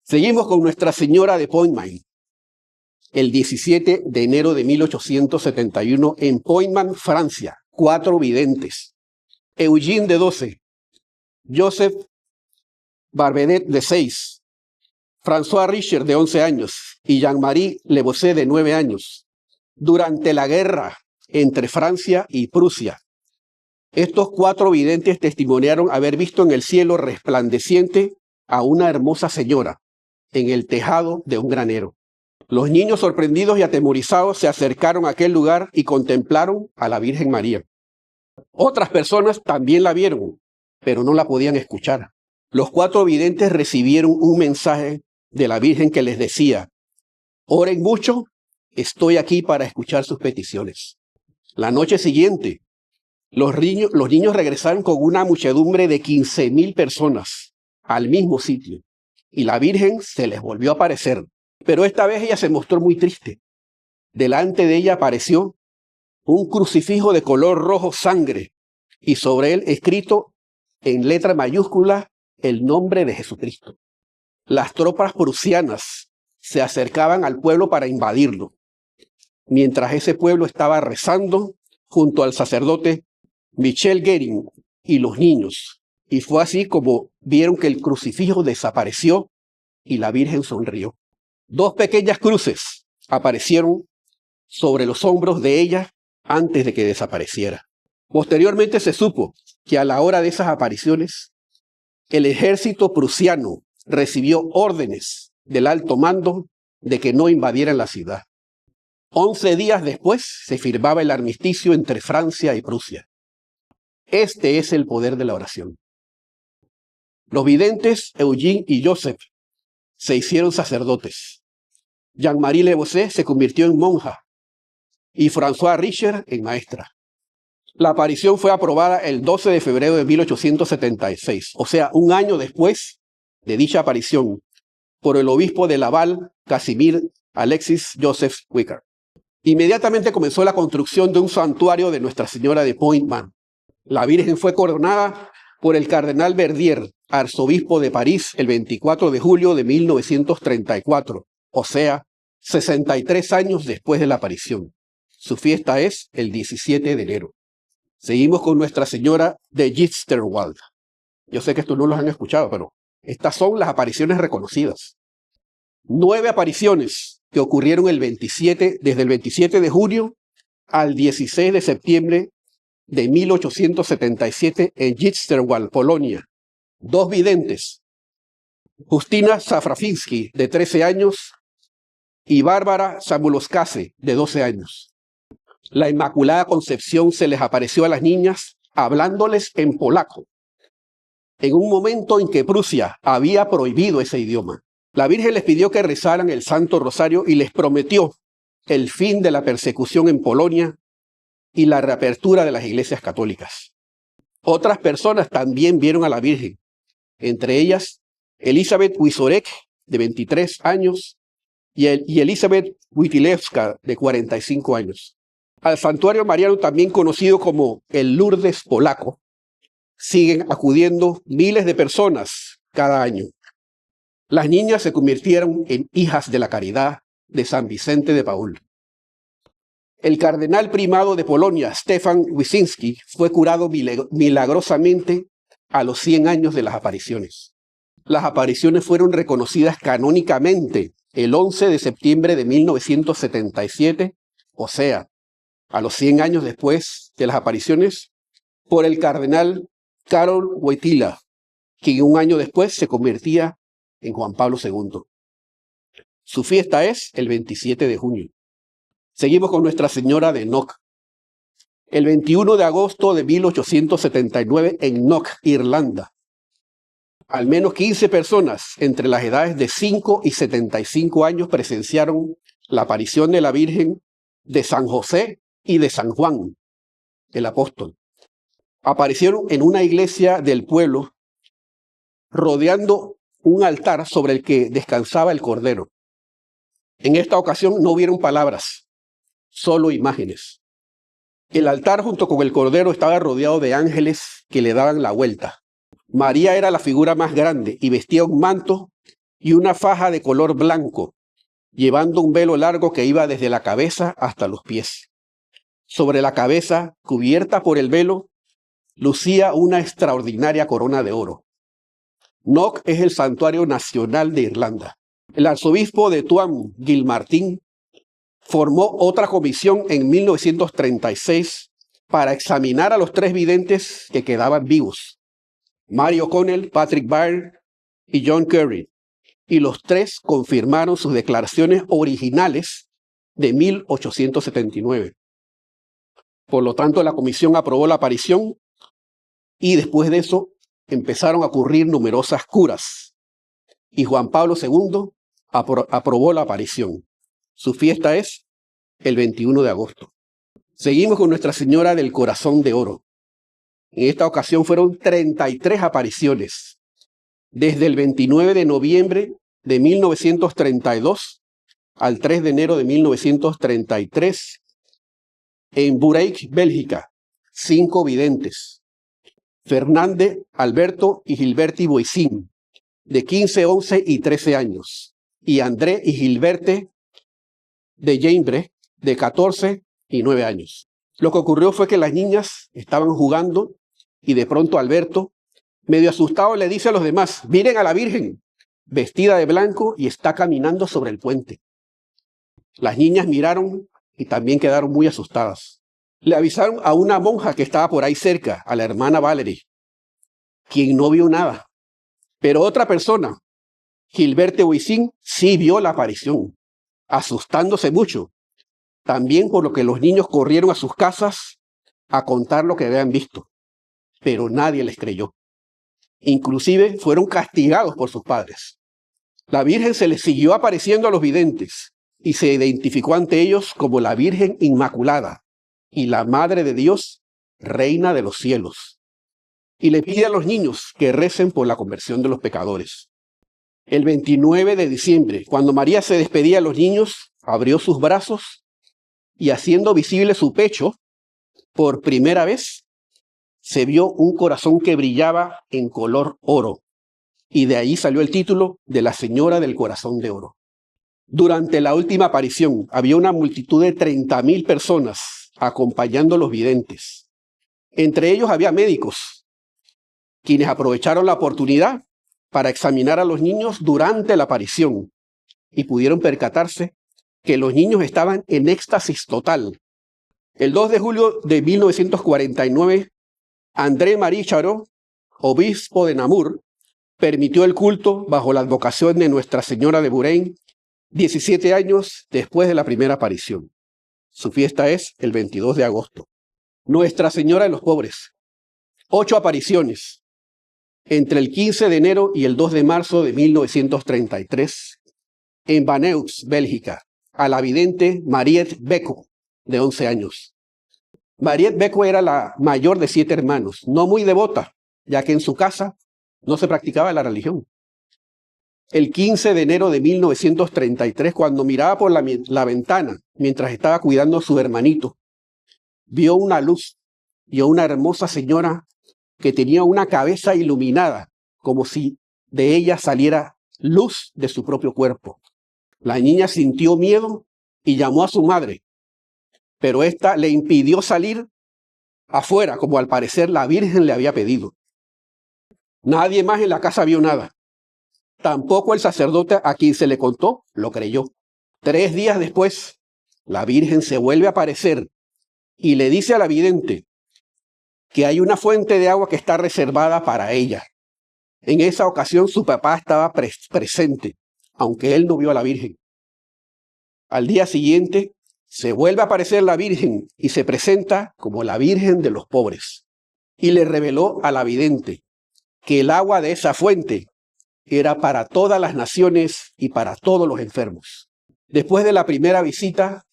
Seguimos con Nuestra Señora de Pointman. El 17 de enero de 1871 en Pointman, Francia, 4 videntes. Eugene, de 12, Joseph Barbedet, de 6, François Richer, de 11 años, y Jean-Marie Lebossé, de 9 años, durante la guerra entre Francia y Prusia. Estos 4 videntes testimoniaron haber visto en el cielo resplandeciente a una hermosa señora en el tejado de un granero. Los niños, sorprendidos y atemorizados, se acercaron a aquel lugar y contemplaron a la Virgen María. Otras personas también la vieron, pero no la podían escuchar. Los 4 videntes recibieron un mensaje de la Virgen que les decía: oren mucho, estoy aquí para escuchar sus peticiones. La noche siguiente, los niños regresaron con una muchedumbre de 15,000 personas al mismo sitio, y la Virgen se les volvió a aparecer, pero esta vez ella se mostró muy triste. Delante de ella apareció un crucifijo de color rojo sangre, y sobre él escrito en letra mayúscula el nombre de Jesucristo. Las tropas prusianas se acercaban al pueblo para invadirlo, mientras ese pueblo estaba rezando junto al sacerdote Michel Guérin y los niños. Y fue así como vieron que el crucifijo desapareció y la Virgen sonrió. 2 pequeñas cruces aparecieron sobre los hombros de ella antes de que desapareciera. Posteriormente se supo que a la hora de esas apariciones, el ejército prusiano recibió órdenes del alto mando de que no invadieran la ciudad. 11 días después se firmaba el armisticio entre Francia y Prusia. Este es el poder de la oración. Los videntes Eugene y Joseph se hicieron sacerdotes. Jean-Marie Lebossé se convirtió en monja y François Richer en maestra. La aparición fue aprobada el 12 de febrero de 1876, o sea, un año después de dicha aparición, por el obispo de Laval, Casimir Alexis Joseph Wicker. Inmediatamente comenzó la construcción de un santuario de Nuestra Señora de Pointman. La Virgen fue coronada por el cardenal Verdier, arzobispo de París, el 24 de julio de 1934, o sea, 63 años después de la aparición. Su fiesta es el 17 de enero. Seguimos con Nuestra Señora de Gisterwald. Yo sé que estos no los han escuchado, pero estas son las apariciones reconocidas. 9 apariciones que ocurrieron desde el 27 de junio al 16 de septiembre de 1877 en Gisterwald, Polonia. 2 videntes, Justina Safrafinsky, de 13 años, y Bárbara Samulowskaze, de 12 años. La Inmaculada Concepción se les apareció a las niñas hablándoles en polaco, en un momento en que Prusia había prohibido ese idioma. La Virgen les pidió que rezaran el Santo Rosario y les prometió el fin de la persecución en Polonia y la reapertura de las iglesias católicas. Otras personas también vieron a la Virgen, entre ellas Elizabeth Wisorek, de 23 años, y Elizabeth Witilewska, de 45 años. Al santuario mariano, también conocido como el Lourdes polaco, siguen acudiendo miles de personas cada año. Las niñas se convirtieron en hijas de la caridad de San Vicente de Paúl. El cardenal primado de Polonia, Stefan Wyszynski, fue curado milagrosamente a los 100 años de las apariciones. Las apariciones fueron reconocidas canónicamente el 11 de septiembre de 1977, o sea, a los 100 años después de las apariciones, por el cardenal Karol Wojtyła, quien un año después se convertía en Juan Pablo II. Su fiesta es el 27 de junio. Seguimos con Nuestra Señora de Knock. El 21 de agosto de 1879 en Knock, Irlanda, al menos 15 personas entre las edades de 5 y 75 años presenciaron la aparición de la Virgen de San José y de San Juan, el apóstol. Aparecieron en una iglesia del pueblo rodeando un altar sobre el que descansaba el Cordero. En esta ocasión no hubieron palabras, solo imágenes. El altar junto con el Cordero estaba rodeado de ángeles que le daban la vuelta. María era la figura más grande y vestía un manto y una faja de color blanco, llevando un velo largo que iba desde la cabeza hasta los pies. Sobre la cabeza, cubierta por el velo, lucía una extraordinaria corona de oro. Knock es el santuario nacional de Irlanda. El arzobispo de Tuam, Gilmartin, formó otra comisión en 1936 para examinar a los 3 videntes que quedaban vivos, Mary O'Connell, Patrick Byrne y John Curry, y los 3 confirmaron sus declaraciones originales de 1879. Por lo tanto, la comisión aprobó la aparición y después de eso empezaron a ocurrir numerosas curas. Y Juan Pablo II aprobó la aparición. Su fiesta es el 21 de agosto. Seguimos con Nuestra Señora del Corazón de Oro. En esta ocasión fueron 33 apariciones, desde el 29 de noviembre de 1932 al 3 de enero de 1933, en Bureik, Bélgica, 5 videntes: Fernández, Alberto y Gilberti Boisín, de 15, 11 y 13 años, y André y Gilberte de Jembre, de 14 y 9 años. Lo que ocurrió fue que las niñas estaban jugando y de pronto Alberto, medio asustado, le dice a los demás: miren a la Virgen, vestida de blanco y está caminando sobre el puente. Las niñas miraron y también quedaron muy asustadas. Le avisaron a una monja que estaba por ahí cerca, a la hermana Valerie, quien no vio nada. Pero otra persona, Gilberte Boisín, sí vio la aparición, asustándose mucho, también por lo que los niños corrieron a sus casas a contar lo que habían visto, pero nadie les creyó. Inclusive fueron castigados por sus padres. La Virgen se les siguió apareciendo a los videntes y se identificó ante ellos como la Virgen Inmaculada y la Madre de Dios, Reina de los cielos. Y le pide a los niños que recen por la conversión de los pecadores. El 29 de diciembre, cuando María se despedía a los niños, abrió sus brazos y, haciendo visible su pecho, por primera vez se vio un corazón que brillaba en color oro, y de ahí salió el título de la Señora del Corazón de Oro. Durante la última aparición había una multitud de 30.000 personas acompañando a los videntes. Entre ellos había médicos, quienes aprovecharon la oportunidad para examinar a los niños durante la aparición y pudieron percatarse que los niños estaban en éxtasis total. El 2 de julio de 1949, André-Marie Charot, obispo de Namur, permitió el culto bajo la advocación de Nuestra Señora de Burein, 17 años después de la primera aparición. Su fiesta es el 22 de agosto. Nuestra Señora de los Pobres. 8 apariciones entre el 15 de enero y el 2 de marzo de 1933 en Vaneux, Bélgica, a la vidente Mariette Becco, de 11 años. Mariette Becco era la mayor de 7 hermanos, no muy devota, ya que en su casa no se practicaba la religión. El 15 de enero de 1933, cuando miraba por la ventana mientras estaba cuidando a su hermanito, vio una luz y a una hermosa señora que tenía una cabeza iluminada, como si de ella saliera luz de su propio cuerpo. La niña sintió miedo y llamó a su madre, pero ésta le impidió salir afuera, como al parecer la Virgen le había pedido. Nadie más en la casa vio nada. Tampoco el sacerdote a quien se le contó lo creyó. 3 días después, la Virgen se vuelve a aparecer y le dice a la vidente que hay una fuente de agua que está reservada para ella. En esa ocasión su papá estaba presente, aunque él no vio a la Virgen. Al día siguiente se vuelve a aparecer la Virgen y se presenta como la Virgen de los pobres. Y le reveló a la vidente que el agua de esa fuente era para todas las naciones y para todos los enfermos. Después de la primera visita,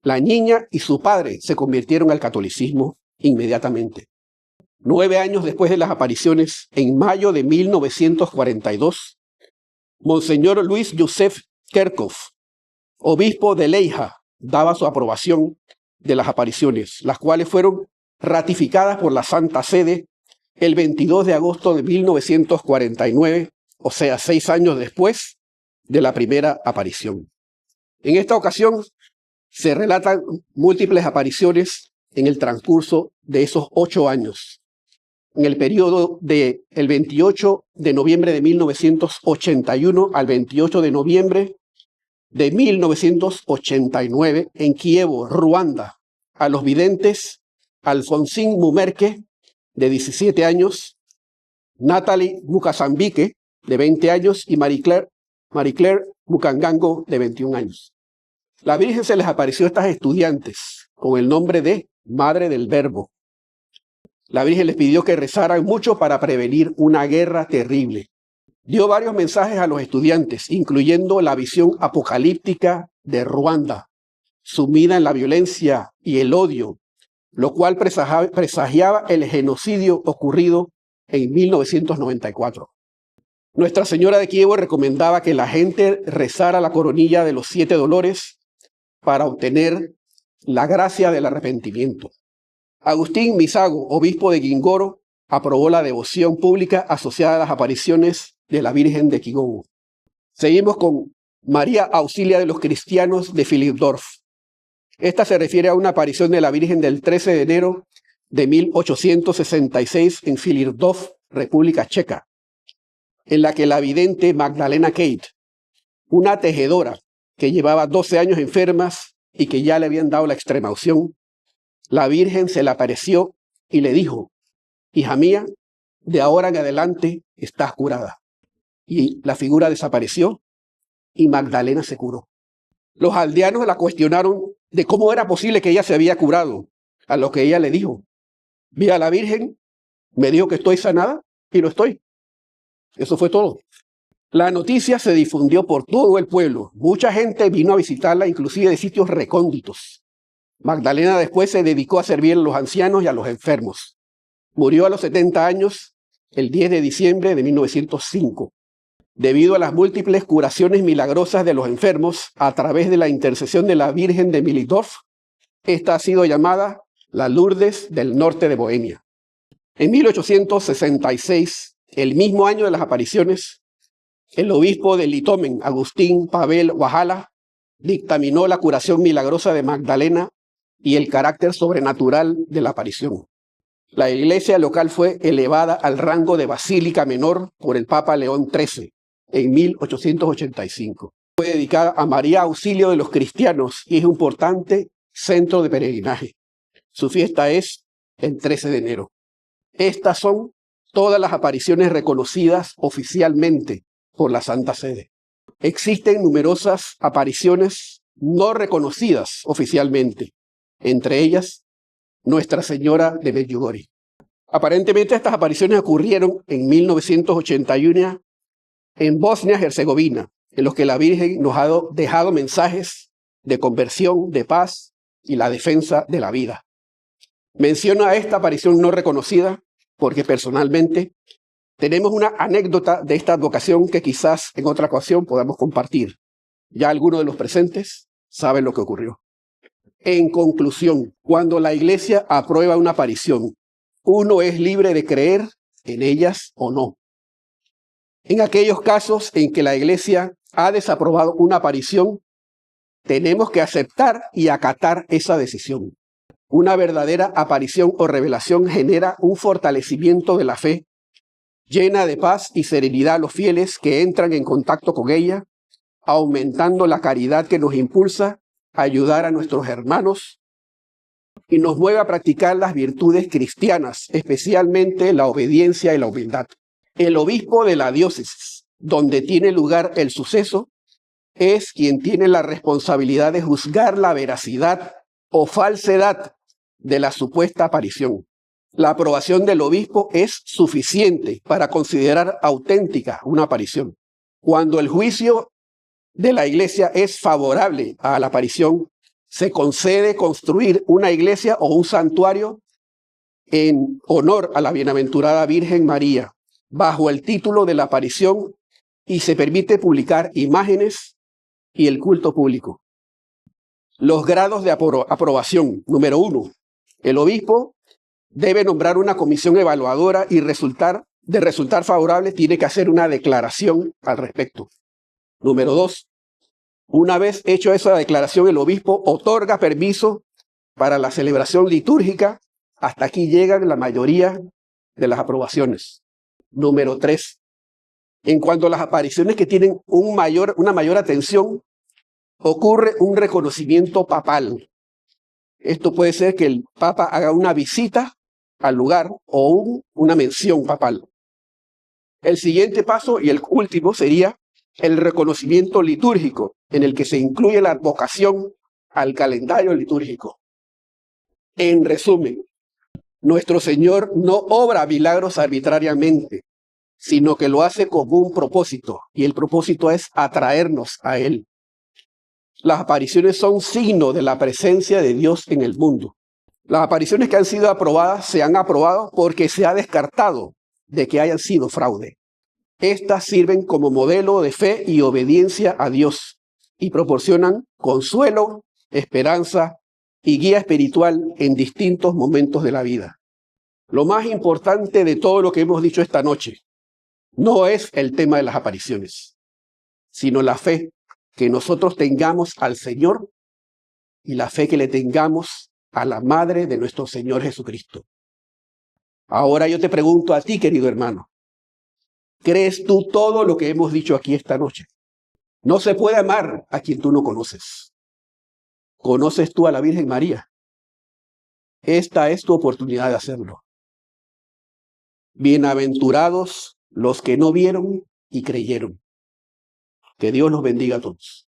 la niña y su padre se convirtieron al catolicismo inmediatamente. 9 años después de las apariciones, en mayo de 1942, Monseñor Luis Joseph Kerkhoff, obispo de Leija, daba su aprobación de las apariciones, las cuales fueron ratificadas por la Santa Sede el 22 de agosto de 1949 o sea, 6 años después de la primera aparición. En esta ocasión se relatan múltiples apariciones en el transcurso de esos 8 años. En el periodo del 28 de noviembre de 1981 al 28 de noviembre de 1989 en Kievo, Ruanda, a los videntes Alfonsín Mumerke, de 17 años, Natalie Mukasambike, de 20 años, y Marie Claire Mukangango, de 21 años. La Virgen se les apareció a estas estudiantes con el nombre de Madre del Verbo. La Virgen les pidió que rezaran mucho para prevenir una guerra terrible. Dio varios mensajes a los estudiantes, incluyendo la visión apocalíptica de Ruanda, sumida en la violencia y el odio, lo cual presagiaba el genocidio ocurrido en 1994. Nuestra Señora de Kievo recomendaba que la gente rezara la coronilla de los 7 dolores para obtener la gracia del arrepentimiento. Agustín Misago, obispo de Gingoro, aprobó la devoción pública asociada a las apariciones de la Virgen de Kigogo. Seguimos con María Auxilia de los Cristianos de Philipsdorf. Esta se refiere a una aparición de la Virgen del 13 de enero de 1866 en Philipsdorf, República Checa, en la que la vidente Magdalena Kate, una tejedora que llevaba 12 años enfermas y que ya le habían dado la extremaunción, la Virgen se le apareció y le dijo: hija mía, de ahora en adelante estás curada. Y la figura desapareció y Magdalena se curó. Los aldeanos la cuestionaron de cómo era posible que ella se había curado, a lo que ella le dijo: vi a la Virgen, me dijo que estoy sanada y lo estoy. Eso fue todo. La noticia se difundió por todo el pueblo. Mucha gente vino a visitarla, inclusive de sitios recónditos. Magdalena después se dedicó a servir a los ancianos y a los enfermos. Murió a los 70 años el 10 de diciembre de 1905. Debido a las múltiples curaciones milagrosas de los enfermos a través de la intercesión de la Virgen de Philipsdorf, esta ha sido llamada la Lourdes del norte de Bohemia. En 1866, el mismo año de las apariciones, el obispo de Litomen, Agustín Pavel Wahala, dictaminó la curación milagrosa de Magdalena y el carácter sobrenatural de la aparición. La iglesia local fue elevada al rango de basílica menor por el Papa León XIII en 1885. Fue dedicada a María Auxilio de los Cristianos y es un importante centro de peregrinaje. Su fiesta es el 13 de enero. Estas son todas las apariciones reconocidas oficialmente por la Santa Sede. Existen numerosas apariciones no reconocidas oficialmente, entre ellas Nuestra Señora de Medjugorje. Aparentemente estas apariciones ocurrieron en 1981 en Bosnia-Herzegovina, en los que la Virgen nos ha dejado mensajes de conversión, de paz y la defensa de la vida. Menciono a esta aparición no reconocida porque personalmente tenemos una anécdota de esta advocación que quizás en otra ocasión podamos compartir. Ya algunos de los presentes saben lo que ocurrió. En conclusión, cuando la Iglesia aprueba una aparición, uno es libre de creer en ellas o no. En aquellos casos en que la Iglesia ha desaprobado una aparición, tenemos que aceptar y acatar esa decisión. Una verdadera aparición o revelación genera un fortalecimiento de la fe, llena de paz y serenidad a los fieles que entran en contacto con ella, aumentando la caridad que nos impulsa a ayudar a nuestros hermanos y nos mueve a practicar las virtudes cristianas, especialmente la obediencia y la humildad. El obispo de la diócesis, donde tiene lugar el suceso, es quien tiene la responsabilidad de juzgar la veracidad o falsedad de la supuesta aparición. La aprobación del obispo es suficiente para considerar auténtica una aparición. Cuando el juicio de la iglesia es favorable a la aparición, se concede construir una iglesia o un santuario en honor a la bienaventurada Virgen María, bajo el título de la aparición, y se permite publicar imágenes y el culto público. Los grados de aprobación. Número 1. El obispo debe nombrar una comisión evaluadora y resultar de resultar favorable, tiene que hacer una declaración al respecto. Número 2, una vez hecho esa declaración, el obispo otorga permiso para la celebración litúrgica. Hasta aquí llegan la mayoría de las aprobaciones. Número 3, en cuanto a las apariciones que tienen una mayor atención, ocurre un reconocimiento papal. Esto puede ser que el Papa haga una visita al lugar o una mención papal. El siguiente paso y el último sería el reconocimiento litúrgico, en el que se incluye la advocación al calendario litúrgico. En resumen, nuestro Señor no obra milagros arbitrariamente, sino que lo hace con un propósito, y el propósito es atraernos a Él. Las apariciones son signo de la presencia de Dios en el mundo. Las apariciones que han sido aprobadas se han aprobado porque se ha descartado de que hayan sido fraude. Estas sirven como modelo de fe y obediencia a Dios y proporcionan consuelo, esperanza y guía espiritual en distintos momentos de la vida. Lo más importante de todo lo que hemos dicho esta noche no es el tema de las apariciones, sino la fe que nosotros tengamos al Señor y la fe que le tengamos a la Madre de nuestro Señor Jesucristo. Ahora yo te pregunto a ti, querido hermano, ¿crees tú todo lo que hemos dicho aquí esta noche? No se puede amar a quien tú no conoces. ¿Conoces tú a la Virgen María? Esta es tu oportunidad de hacerlo. Bienaventurados los que no vieron y creyeron. Que Dios los bendiga a todos.